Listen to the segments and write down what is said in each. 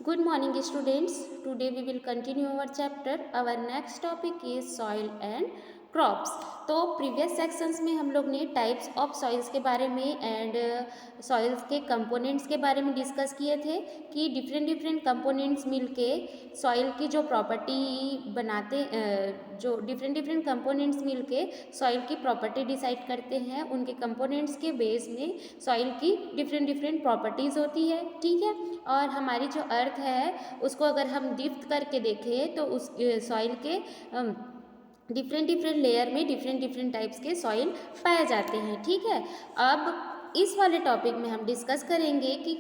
Good morning, students. Today we will continue our chapter. Our next topic is soil and crops. तो previous sections में हम लोग ने types of soils के बारे में एंड सॉइल्स के कंपोनेंट्स के बारे में डिस्कस किए थे कि डिफरेंट डिफरेंट कंपोनेंट्स मिलके सॉइल की जो प्रॉपर्टी बनाते जो डिफरेंट डिफरेंट कंपोनेंट्स मिलके सॉइल की प्रॉपर्टी डिसाइड करते हैं। उनके कंपोनेंट्स के बेस में सॉइल की डिफरेंट डिफरेंट प्रॉपर्टीज़ होती है, ठीक है। और हमारी जो अर्थ है उसको अगर हम डिप्थ करके देखें तो उस सॉइल के डिफरेंट डिफरेंट लेयर में डिफरेंट डिफरेंट टाइप्स के सॉइल पाए जाते हैं, ठीक है। अब इस वाले टॉपिक में हम डिस्कस करेंगे कि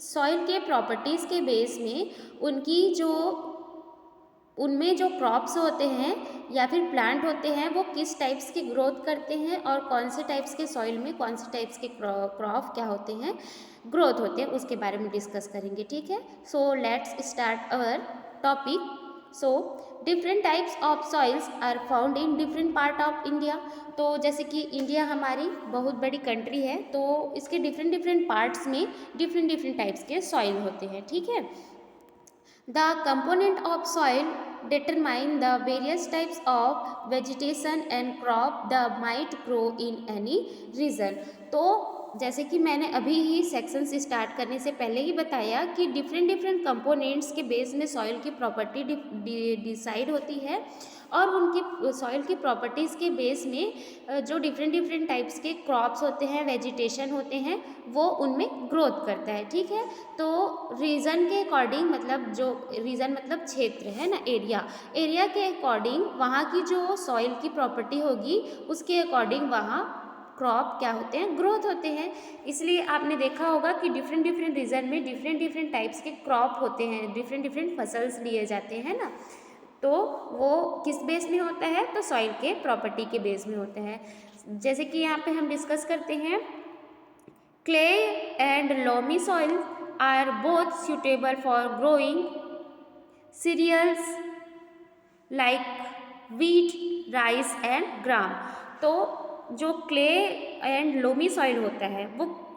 सॉइल के प्रॉपर्टीज़ के बेस में उनकी जो उनमें जो क्रॉप्स होते हैं या फिर प्लांट होते हैं वो किस टाइप्स की ग्रोथ करते हैं और कौन से टाइप्स के सॉइल में कौन से टाइप्स के क्रॉप क्या होते हैं, ग्रोथ होते हैं, उसके बारे में डिस्कस करेंगे, ठीक है। So let's start our topic. So different types of soils are found in different part of India. तो जैसे कि इंडिया हमारी बहुत बड़ी कंट्री है, तो इसके डिफरेंट डिफरेंट पार्ट्स में डिफरेंट डिफरेंट टाइप्स के सॉइल होते हैं, ठीक है। The component of soil determine the various types of vegetation and crop that might grow in any region। तो जैसे कि मैंने अभी ही सेक्शंस स्टार्ट करने से पहले ही बताया कि डिफरेंट डिफरेंट कंपोनेंट्स के बेस में सॉइल की प्रॉपर्टी डिसाइड होती है और उनकी सॉइल की प्रॉपर्टीज़ के बेस में जो डिफरेंट डिफरेंट टाइप्स के क्रॉप्स होते हैं, वेजिटेशन होते हैं, वो उनमें ग्रोथ करता है, ठीक है। तो रीजन के अकॉर्डिंग, मतलब जो रीजन मतलब क्षेत्र है ना, एरिया के अकॉर्डिंग वहाँ की जो सॉइल की प्रॉपर्टी होगी उसके अकॉर्डिंग वहाँ क्रॉप क्या होते हैं, ग्रोथ होते हैं। इसलिए आपने देखा होगा कि डिफरेंट डिफरेंट रीजन में डिफरेंट डिफरेंट टाइप्स के क्रॉप होते हैं, डिफरेंट डिफरेंट फसल्स लिए जाते हैं ना। तो वो किस बेस में होता है, तो सॉइल के प्रॉपर्टी के बेस में होता है। जैसे कि यहाँ पे हम डिस्कस करते हैं, clay and loamy soil are both suitable for growing cereals like wheat, rice and gram. तो जो क्ले एंड लोमी सॉइल होता है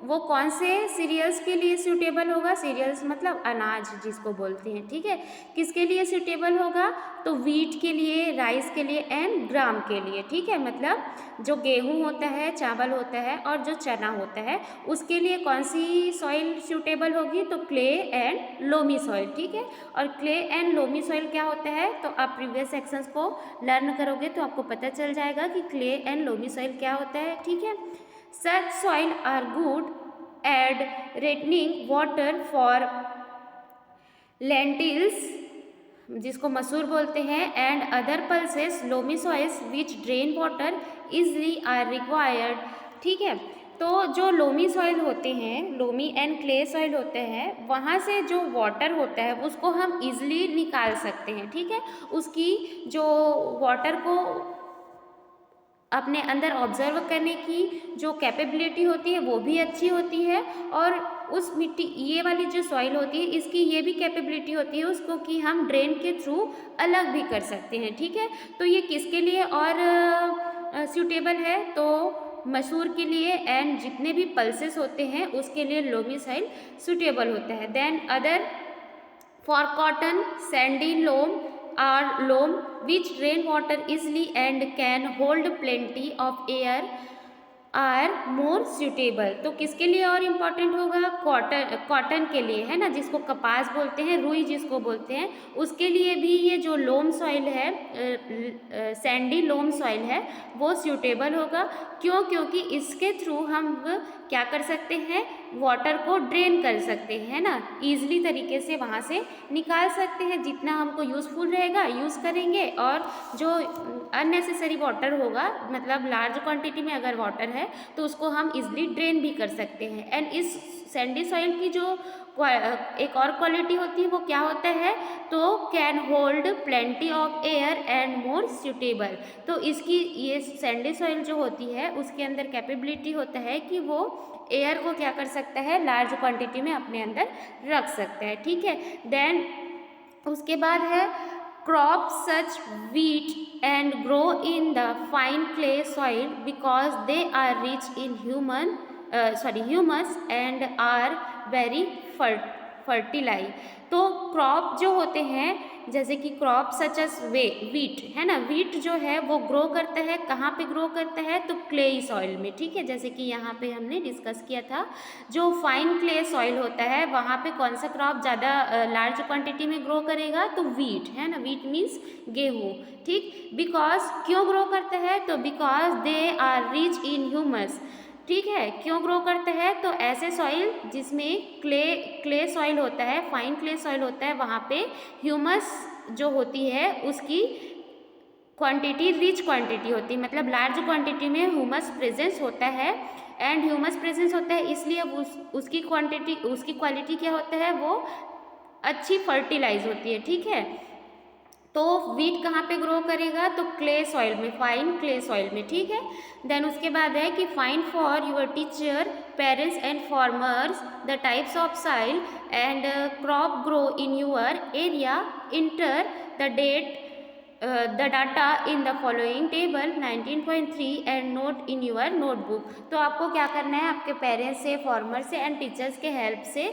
वो कौन से सीरियल्स के लिए सूटेबल होगा, सीरियल्स मतलब अनाज जिसको बोलते हैं, ठीक है। किसके लिए सूटेबल होगा, तो वीट के लिए, राइस के लिए एंड ग्राम के लिए, ठीक है। मतलब जो गेहूं होता है, चावल होता है और जो चना होता है उसके लिए कौन सी सॉइल सूटेबल होगी, तो क्ले एंड लोमी सॉइल, ठीक है। और क्ले एंड लोमी सॉइल क्या होता है, तो आप प्रीवियस सेक्शंस को लर्न करोगे तो आपको पता चल जाएगा कि क्ले एंड लोमी सॉइल क्या होता है, ठीक है। Such soil are good at retaining water for lentils, जिसको मसूर बोलते हैं, and other pulses. Loamy soils which drain water easily are required, ठीक है। तो जो लोमी सॉइल होते हैं, लोमी एंड क्ले सॉइल होते हैं, वहाँ से जो वाटर होता है उसको हम इजली निकाल सकते हैं, ठीक है। उसकी जो वाटर को अपने अंदर ऑब्जर्व करने की जो कैपेबिलिटी होती है वो भी अच्छी होती है, और उस मिट्टी, ये वाली जो सॉइल होती है इसकी ये भी कैपेबिलिटी होती है उसको कि हम ड्रेन के थ्रू अलग भी कर सकते हैं, ठीक है। तो ये किसके लिए और सूटेबल है, तो मसूर के लिए एंड जितने भी पल्सेस होते हैं उसके लिए लोमी सॉइल सूटेबल होता है। Then other for cotton, sandy loam are loam which drain water easily and can hold plenty of air are more suitable. तो किसके लिए और इम्पॉर्टेंट होगा, कॉटन के लिए, है ना, जिसको कपास बोलते हैं, रुई जिसको बोलते हैं, उसके लिए भी ये जो लोम सॉइल है, सैंडी लोम सॉइल है, वो सूटेबल होगा। क्यों, क्योंकि इसके थ्रू हम क्या कर सकते हैं, वाटर को ड्रेन कर सकते हैं, है ना, ईजिली तरीके से वहाँ से निकाल सकते हैं। जितना हमको यूज़फुल रहेगा यूज़ करेंगे, और जो अननेसेसरी वाटर होगा, मतलब लार्ज क्वांटिटी में अगर वाटर है तो उसको हम इजली ड्रेन भी कर सकते हैं। एंड इस सैंडी सॉइल की जो एक और क्वालिटी होती है वो क्या होता है, तो can hold plenty of air and more suitable. तो इसकी ये सैंडी सॉइल जो होती है उसके अंदर कैपेबिलिटी होता है कि वो एयर को क्या कर सकता है, लार्ज क्वांटिटी में अपने अंदर रख सकता है, ठीक है। देन उसके बाद है crop such wheat and grow in the fine clay soil because they are rich in humus and are very फर्टिलाई। तो क्रॉप जो होते हैं जैसे कि क्रॉप सच एस वीट है ना, वीट जो है वो ग्रो करता है, कहाँ पे ग्रो करता है, तो क्लेई सॉइल में, ठीक है। जैसे कि यहाँ पे हमने डिस्कस किया था, जो फाइन क्ले सॉइल होता है वहाँ पे कौन सा क्रॉप ज़्यादा लार्ज क्वांटिटी में ग्रो करेगा, तो वीट है ना, वीट मीन्स गेहूँ, ठीक। बिकॉज क्यों ग्रो करता है, तो because they are rich in humus, ठीक है। क्यों ग्रो करता है, तो ऐसे सॉइल जिसमें क्ले सॉइल होता है, फाइन क्ले सॉइल होता है, वहाँ पे ह्यूमस जो होती है उसकी क्वांटिटी रिच क्वांटिटी होती है, मतलब लार्ज क्वांटिटी में ह्यूमस प्रेजेंस होता है। एंड ह्यूमस प्रेजेंस होता है इसलिए उसकी क्वांटिटी, उसकी क्वालिटी क्या होता है, वो अच्छी फर्टिलाइज होती है, ठीक है। तो वीट कहाँ पे ग्रो करेगा, तो क्ले सॉइल में, फाइन क्ले सॉइल में, ठीक है। देन उसके बाद है कि find for your teacher, parents and farmers the types of soil and crop grow in your area, enter the data in the following table 19.3 and note in your notebook. तो आपको क्या करना है, आपके पेरेंट्स से, फार्मर से and teachers के help से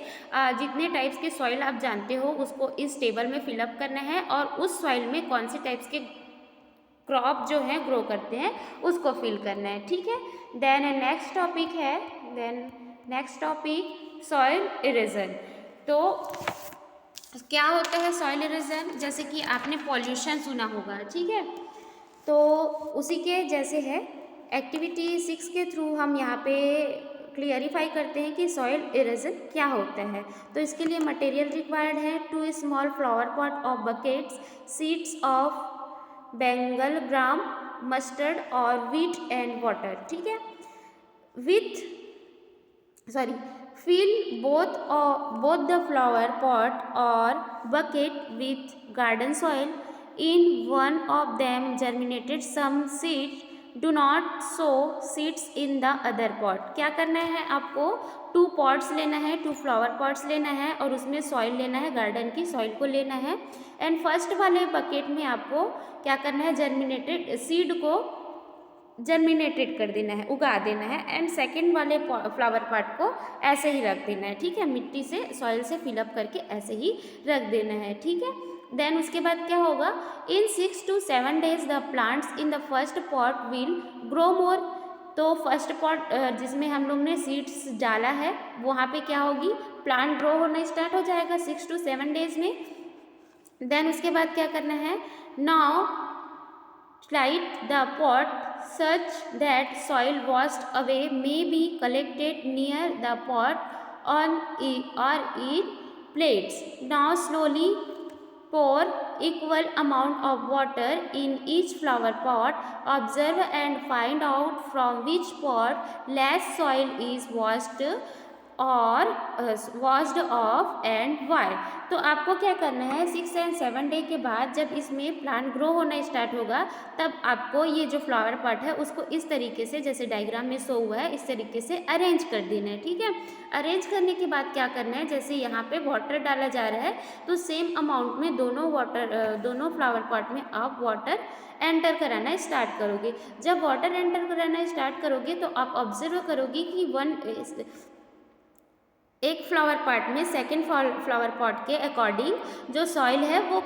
जितने टाइप्स के सॉइल आप जानते हो उसको इस टेबल में फिलअप करना है, और उस सॉइल में कौन से टाइप्स के क्रॉप जो है ग्रो करते हैं उसको फिल करना है, ठीक है। देन नेक्स्ट टॉपिक है, नेक्स्ट टॉपिक सॉइल इरोजन। तो क्या होता है सॉइल इरोजन, जैसे कि आपने पॉल्यूशन सुना होगा, ठीक है। तो उसी के जैसे है, एक्टिविटी 6 के थ्रू हम यहाँ पे क्लियरिफाई करते हैं कि सॉइल इरोजन क्या होता है। तो इसके लिए मटेरियल रिक्वायर्ड है 2 small flower pot of buckets, seeds of Bengal gram, mustard और व्हीट एंड वाटर, ठीक है। Fill both the flower pot or bucket with garden soil. In one of them germinated some seeds. Do not sow seeds in the other pot. क्या करना है आपको, 2 pots लेना है, 2 flower pots लेना है और उसमें सॉइल लेना है, गार्डन की सॉइल को लेना है। एंड फर्स्ट वाले बकेट में आपको क्या करना है, जर्मिनेटेड सीड को जर्मिनेटेड कर देना है, उगा देना है। एंड सेकंड वाले फ्लावर पॉट को ऐसे ही रख देना है, ठीक है, मिट्टी से, सॉइल से फिलअप करके ऐसे ही रख देना है, ठीक है। देन उसके बाद क्या होगा, इन 6 to 7 days the plants in the first pot will grow more. तो फर्स्ट पॉट जिसमें हम लोग ने सीड्स डाला है वहाँ पे क्या होगी, प्लांट ग्रो होना स्टार्ट हो जाएगा 6 to 7 days में। देन उसके बाद क्या करना है, now slide the pot such that soil washed away may be collected near the pot or in plates. Now slowly pour equal amount of water in each flower pot. Observe and find out from which pot less soil is washed और washed of and Y. तो आपको क्या करना है, 6 and 7 day के बाद जब इसमें प्लांट ग्रो होना स्टार्ट होगा तब आपको ये जो फ्लावर पॉट है उसको इस तरीके से, जैसे डायग्राम में शो हुआ है, इस तरीके से अरेंज कर देना है, ठीक है। अरेंज करने के बाद क्या करना है, जैसे यहाँ पे वाटर डाला जा रहा है तो सेम अमाउंट में दोनों फ्लावर पॉट में आप वाटर एंटर कराना स्टार्ट करोगे। जब वाटर एंटर कराना स्टार्ट करोगे तो आप ऑब्जर्व करोगे कि एक फ्लावर पॉट में सेकेंड फ्लावर पॉट के अकॉर्डिंग जो सॉइल है वो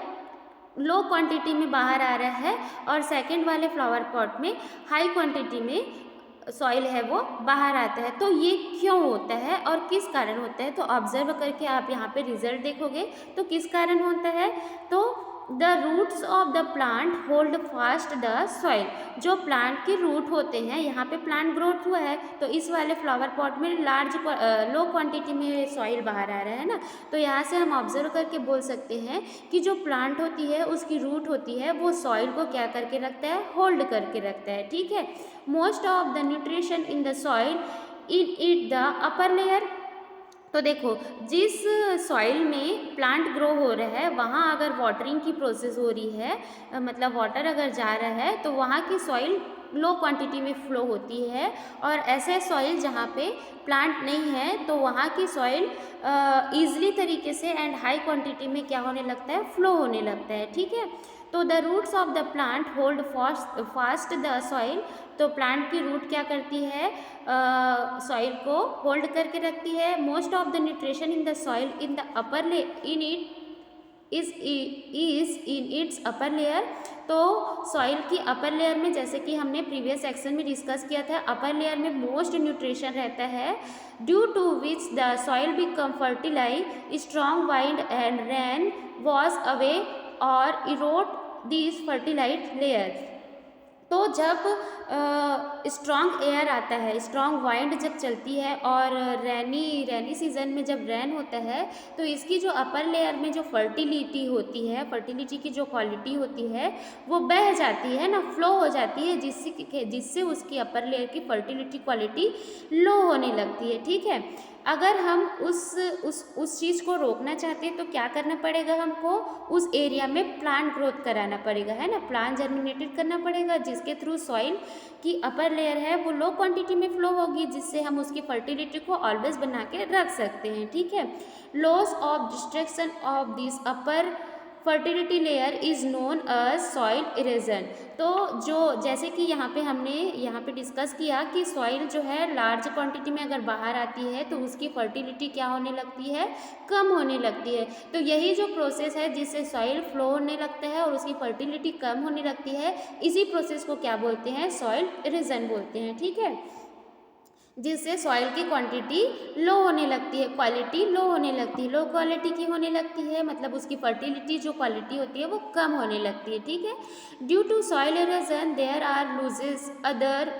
लो क्वांटिटी में बाहर आ रहा है और सेकेंड वाले फ्लावर पॉट में हाई क्वांटिटी में सॉइल है वो बाहर आता है। तो ये क्यों होता है और किस कारण होता है, तो ऑब्जर्व करके आप यहाँ पे रिजल्ट देखोगे तो किस कारण होता है, तो the roots of the plant hold fast the soil. जो प्लांट के रूट होते हैं, यहाँ पे प्लांट ग्रोथ हुआ है तो इस वाले फ्लावर पॉट में लो क्वांटिटी में सॉइल बाहर आ रहा है ना, तो यहाँ से हम ऑब्जर्व करके बोल सकते हैं कि जो प्लांट होती है उसकी रूट होती है वो सॉइल को क्या करके रखता है, होल्ड करके रखता है, ठीक है। Most of the nutrition in the soil in it the upper layer. तो देखो, जिस सॉइल में प्लांट ग्रो हो रहा है वहाँ अगर वाटरिंग की प्रोसेस हो रही है, मतलब वाटर अगर जा रहा है तो वहाँ की सॉइल लो क्वांटिटी में फ्लो होती है, और ऐसे सॉइल जहाँ पे प्लांट नहीं है तो वहाँ की सॉइल ईजिली तरीके से एंड हाई क्वांटिटी में क्या होने लगता है, फ्लो होने लगता है। ठीक है, तो the roots of the plant hold fast the soil. तो प्लांट की रूट क्या करती है, सॉइल को होल्ड करके रखती है। Most of the nutrition in the soil in the upper lay in it is in its upper layer. तो सॉइल की अपर लेयर में, जैसे कि हमने प्रीवियस सेक्शन में डिस्कस किया था, अपर लेयर में मोस्ट न्यूट्रिशन रहता है, due to which the soil become fertilize strong wind and rain wash away और इरोड दिस फर्टिलाइज लेयर। तो जब स्ट्रॉन्ग एयर आता है, स्ट्रॉन्ग वाइंड जब चलती है और रेनी सीजन में जब रेन होता है, तो इसकी जो अपर लेयर में जो फर्टिलिटी होती है, फर्टिलिटी की जो क्वालिटी होती है वो बह जाती है ना, फ्लो हो जाती है, जिससे उसकी अपर लेयर की फर्टिलिटी क्वालिटी लो होने लगती है। ठीक है, अगर हम उस चीज़ को रोकना चाहते हैं तो क्या करना पड़ेगा, हमको उस एरिया में प्लांट ग्रोथ कराना पड़ेगा, है ना, प्लांट जर्मिनेटेड करना पड़ेगा, जिसके थ्रू सॉइल की अपर लेयर है वो लो क्वांटिटी में फ्लो होगी, जिससे हम उसकी फर्टिलिटी को ऑलवेज बना के रख सकते हैं। ठीक है, loss of destruction of this upper fertility layer is known as soil erosion. तो जो जैसे कि हमने यहाँ पे डिस्कस किया कि सॉइल जो है लार्ज क्वांटिटी में अगर बाहर आती है तो उसकी फर्टिलिटी क्या होने लगती है, कम होने लगती है। तो यही जो प्रोसेस है जिससे सॉइल फ्लो होने लगता है और उसकी फर्टिलिटी कम होने लगती है, इसी प्रोसेस को क्या बोलते हैं, सॉइल इरेजन बोलते हैं। ठीक है, जिससे सॉइल की क्वांटिटी लो होने लगती है, क्वालिटी लो होने लगती है। लो क्वालिटी की होने लगती है मतलब उसकी फर्टिलिटी जो क्वालिटी होती है वो कम होने लगती है। ठीक है, due to soil erosion there are losses other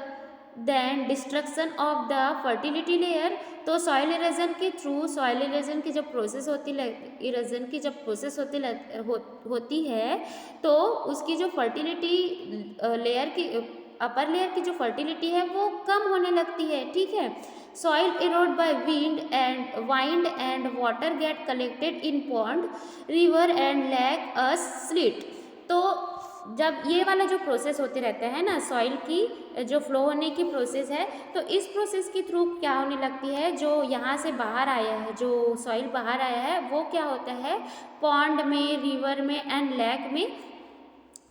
than destruction of the fertility layer. तो सॉइल इरोजन के थ्रू, सॉइल इरोजन की जब प्रोसेस होती है तो उसकी जो फर्टिलिटी लेयर की अपर लेयर की जो फर्टिलिटी है वो कम होने लगती है। ठीक है, soil erode by wind and water get collected in pond, river and lake a silt. तो जब ये वाला जो प्रोसेस होते रहता है ना, सॉइल की जो फ्लो होने की प्रोसेस है, तो इस प्रोसेस के थ्रू क्या होने लगती है, जो यहाँ से बाहर आया है, जो सॉइल बाहर आया है वो क्या होता है, पॉन्ड में, रिवर में एंड लेक में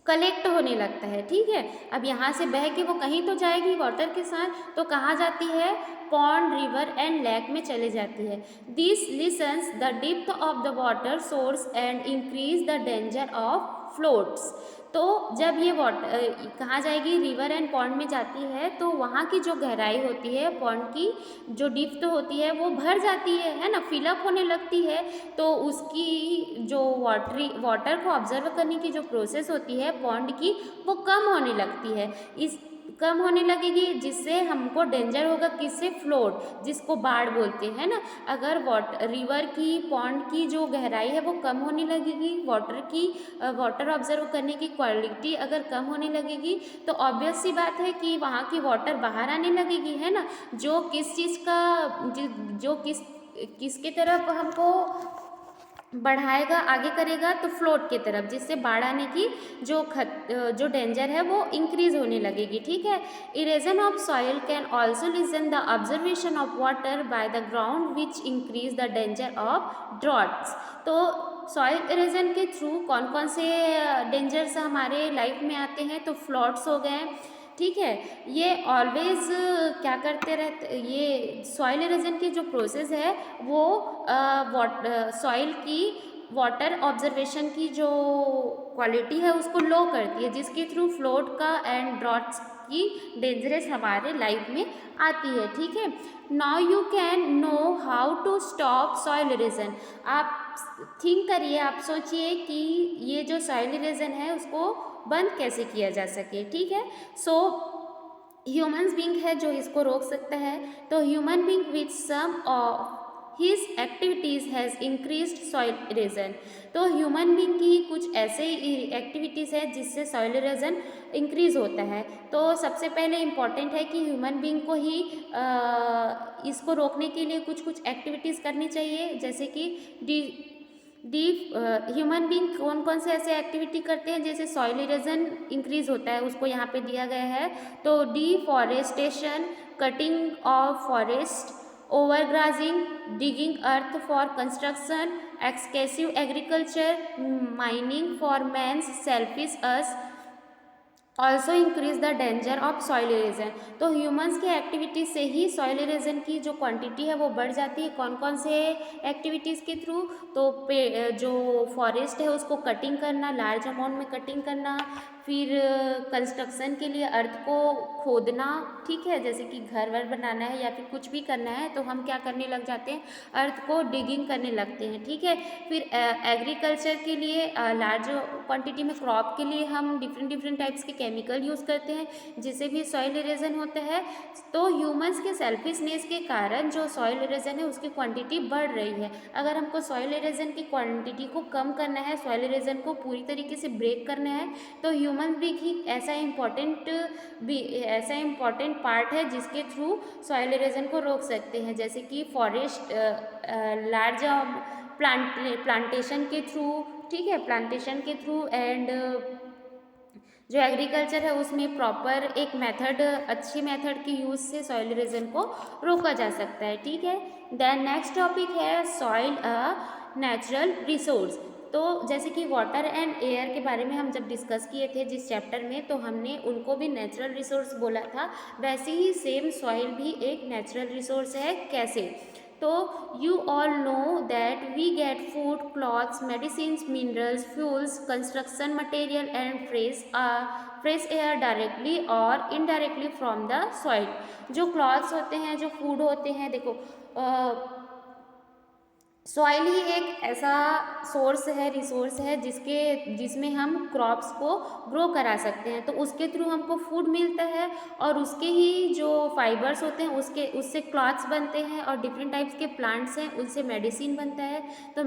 कलेक्ट होने लगता है। ठीक है, अब यहाँ से बह के वो कहीं तो जाएगी वाटर के साथ, तो कहाँ जाती है, पॉन्ड, रिवर एंड लेक में चले जाती है। This lessons the depth of the water source and increase the danger of floats. तो जब ये वाटर कहाँ जाएगी, रिवर एंड पॉन्ड में जाती है, तो वहाँ की जो गहराई होती है, पॉन्ड की जो डेप्थ होती है वो भर जाती है ना, फिलअप होने लगती है। तो उसकी जो वाटर को ऑब्जर्व करने की जो प्रोसेस होती है पॉन्ड की, वो कम होने लगती है। इस कम होने लगेगी जिससे हमको डेंजर होगा, किससे, फ्लोट, जिसको बाढ़ बोलते हैं ना। अगर रिवर की, पॉन्ड की जो गहराई है वो कम होने लगेगी, वाटर ऑब्जर्व करने की क्वालिटी अगर कम होने लगेगी, तो ऑब्वियस सी बात है कि वहाँ की वाटर बाहर आने लगेगी, है ना, जो किस चीज़ का जो किसके तरफ हमको बढ़ाएगा, आगे करेगा, तो फ्लोट की तरफ, जिससे बाढ़ आने की जो डेंजर है वो इंक्रीज होने लगेगी। ठीक है, erosion of soil can also lessen the observation of water by the ground which increase the danger of droughts. तो सॉइल इरेजन के थ्रू कौन कौन से डेंजर्स हमारे लाइफ में आते हैं, तो फ्लड्स हो गए। ठीक है, ये ऑलवेज क्या करते रहते, ये सॉइल इरोजन की जो प्रोसेस है वो सॉइल की वाटर ऑब्जर्वेशन की जो क्वालिटी है उसको लो करती है, जिसके थ्रू फ्लोट का एंड ड्रॉट्स की डेंजरस हमारे लाइफ में आती है। ठीक है, now you can know how to stop soil erosion. आप थिंक करिए, आप सोचिए कि ये जो सॉइल इरोजन है उसको बंद कैसे किया जा सके। ठीक है, सो ह्यूमन्स बींग है जो इसको रोक सकता है। तो human being with some of his activities has increased soil erosion. तो ह्यूमन बींग की कुछ ऐसे एक्टिविटीज़ है जिससे सॉइल इरोजन इंक्रीज होता है। तो सबसे पहले इम्पॉर्टेंट है कि ह्यूमन बींग को ही इसको रोकने के लिए कुछ एक्टिविटीज़ करनी चाहिए, जैसे कि डी ह्यूमन बींग कौन कौन से ऐसे एक्टिविटी करते हैं, जैसे सॉइल इरोजन इंक्रीज होता है, उसको यहाँ पे दिया गया है। तो deforestation, cutting of forest, overgrazing, digging earth for construction, excessive agriculture, mining for man's selfish us also increase the danger of soil erosion. तो ह्यूमंस की एक्टिविटीज से ही सॉइल इरोजन की जो क्वांटिटी है वो बढ़ जाती है। कौन कौन से एक्टिविटीज़ के थ्रू? तो जो फॉरेस्ट है उसको कटिंग करना, लार्ज अमाउंट में कटिंग करना, फिर कंस्ट्रक्शन के लिए अर्थ को खोदना, ठीक है, जैसे कि घर वर बनाना है या फिर कुछ भी करना है तो हम क्या करने लग जाते हैं, अर्थ को डिगिंग करने लगते हैं, ठीक है। फिर एग्रीकल्चर के लिए लार्ज क्वांटिटी में क्रॉप के लिए हम डिफरेंट टाइप्स के केमिकल यूज़ करते हैं, जिससे भी सॉइल इरोजन होता है। तो ह्यूमंस के सेल्फिशनेस के कारण जो सॉइल इरोजन है उसकी क्वांटिटी बढ़ रही है। अगर हमको सॉइल इरोजन की क्वांटिटी को कम करना है, सॉइल इरोजन को पूरी तरीके से ब्रेक करना है, तो ह्यूमन भी ही ऐसा इम्पॉर्टेंट पार्ट है जिसके थ्रू सॉइल इरोजन को रोक सकते हैं, जैसे कि फॉरेस्ट, लार्ज प्लांटेशन के थ्रू, ठीक है, प्लांटेशन के थ्रू, एंड जो एग्रीकल्चर है उसमें प्रॉपर एक मेथड, अच्छी मेथड के यूज़ से सॉइल इरोजन को रोका जा सकता है, ठीक है। देन नेक्स्ट टॉपिक है सॉइल अ नेचुरल रिसोर्स। तो जैसे कि वाटर एंड एयर के बारे में हम जब डिस्कस किए थे जिस चैप्टर में, तो हमने उनको भी नेचुरल रिसोर्स बोला था, वैसे ही सेम सॉइल भी एक नेचुरल रिसोर्स है। कैसे? तो you all know that we get food, clothes, medicines, minerals, fuels, construction material and fresh air directly or indirectly from the soil। जो clothes होते हैं, जो food होते हैं, देखो सॉइल ही एक ऐसा सोर्स है, रिसोर्स है जिसमें हम क्रॉप्स को ग्रो करा सकते हैं। तो उसके थ्रू हमको फूड मिलता है और उसके ही जो फाइबर्स होते हैं उससे क्लॉथ्स बनते हैं, और डिफरेंट टाइप्स के प्लांट्स हैं उनसे मेडिसिन बनता है। तो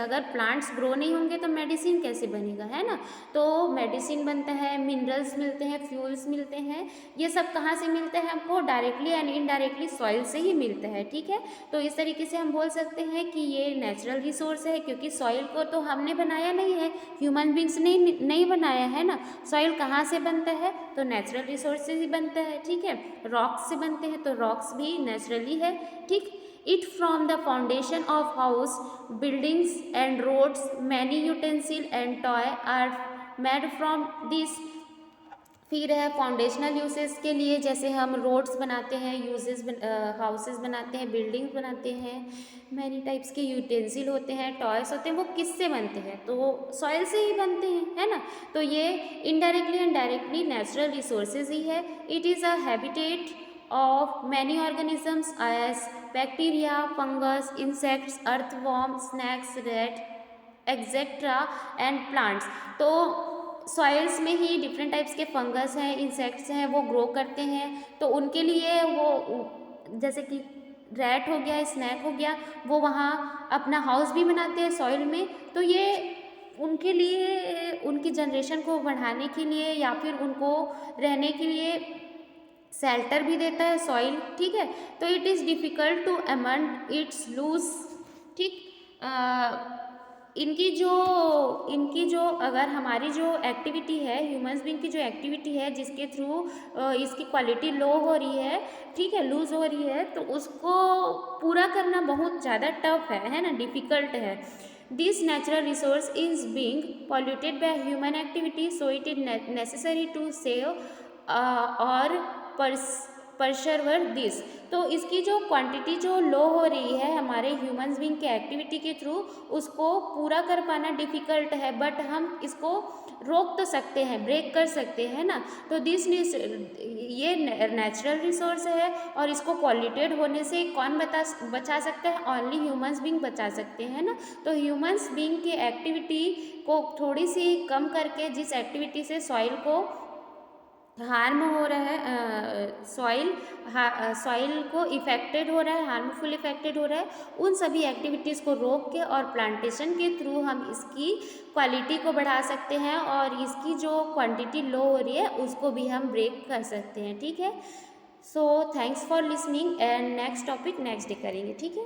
अगर प्लांट्स ग्रो नहीं होंगे तो मेडिसिन कैसे बनेगा, है ना। तो मेडिसिन बनता है, मिनरल्स मिलते हैं, फ्यूल्स मिलते हैं। ये सब कहाँ से मिलते हैं हमको? डायरेक्टली एंड इनडायरेक्टली सॉइल से ही मिलता है, ठीक है। तो इस तरीके से हम बोल सकते हैं कि ये नेचुरल रिसोर्स है, क्योंकि सॉइल को तो हमने बनाया नहीं है, ह्यूमन बींग्स ने नहीं बनाया है ना। सॉइल कहाँ से बनता है? तो नेचुरल रिसोर्स से ही बनता है, ठीक है। रॉक्स से बनते हैं, तो रॉक्स भी नेचुरली है, ठीक। It from the foundation of house, buildings and roads, many utensil and toy are made from this. फिर है फाउंडेशनल यूसेस के लिए, जैसे हम रोड्स बनाते हैं, हाउसेस बनाते हैं, बिल्डिंग्स बनाते हैं, मैनी टाइप्स के यूटेंसिल होते हैं, टॉयस होते हैं, वो किससे बनते हैं? तो सॉइल से ही बनते हैं, है ना। तो ये indirectly and directly natural resources ही है। It is a habitat of many organisms as bacteria, fungus, insects, earthworm, snacks, rat etcetera and plants. तो सॉइल्स में ही डिफरेंट टाइप्स के फंगस हैं, इंसेक्ट्स हैं, वो ग्रो करते हैं। तो उनके लिए वो जैसे कि रैट हो गया, स्नैक हो गया, वो वहाँ अपना हाउस भी बनाते हैं सॉइल में। तो ये उनके लिए, उनकी जनरेशन को बढ़ाने के लिए या फिर उनको रहने के लिए शेल्टर भी देता है सॉइल, ठीक है। तो it is difficult to amend its loose, ठीक। इनकी जो अगर हमारी जो एक्टिविटी है, ह्यूमंस बीइंग की जो एक्टिविटी है जिसके थ्रू इसकी क्वालिटी लो हो रही है, ठीक है, लूज़ हो रही है, तो उसको पूरा करना बहुत ज़्यादा टफ है ना, डिफ़िकल्ट है। This natural resource is being polluted by human activity, so it is necessary to save or preserve this. तो इसकी जो क्वांटिटी जो लो हो रही है हमारे ह्यूमंस बीइंग के एक्टिविटी के थ्रू, उसको पूरा कर पाना डिफ़िकल्ट है, बट हम इसको रोक तो सकते हैं, ब्रेक कर सकते हैं ना। तो ये नेचुरल रिसोर्स है और इसको पॉल्यूटेड होने से कौन बचा सकता है? ओनली ह्यूमंस बीइंग बचा सकते हैं ना। तो ह्यूमंस बीइंग की एक्टिविटी को थोड़ी सी कम करके, जिस एक्टिविटी से सॉइल को हार्म हो रहा है, सॉइल को इफेक्टेड हो रहा है, हार्मफुल इफेक्टेड हो रहा है, उन सभी एक्टिविटीज़ को रोक के और प्लांटेशन के थ्रू हम इसकी क्वालिटी को बढ़ा सकते हैं और इसकी जो क्वांटिटी लो हो रही है उसको भी हम ब्रेक कर सकते हैं, ठीक है। So thanks for listening and next topic next day करेंगे, ठीक है।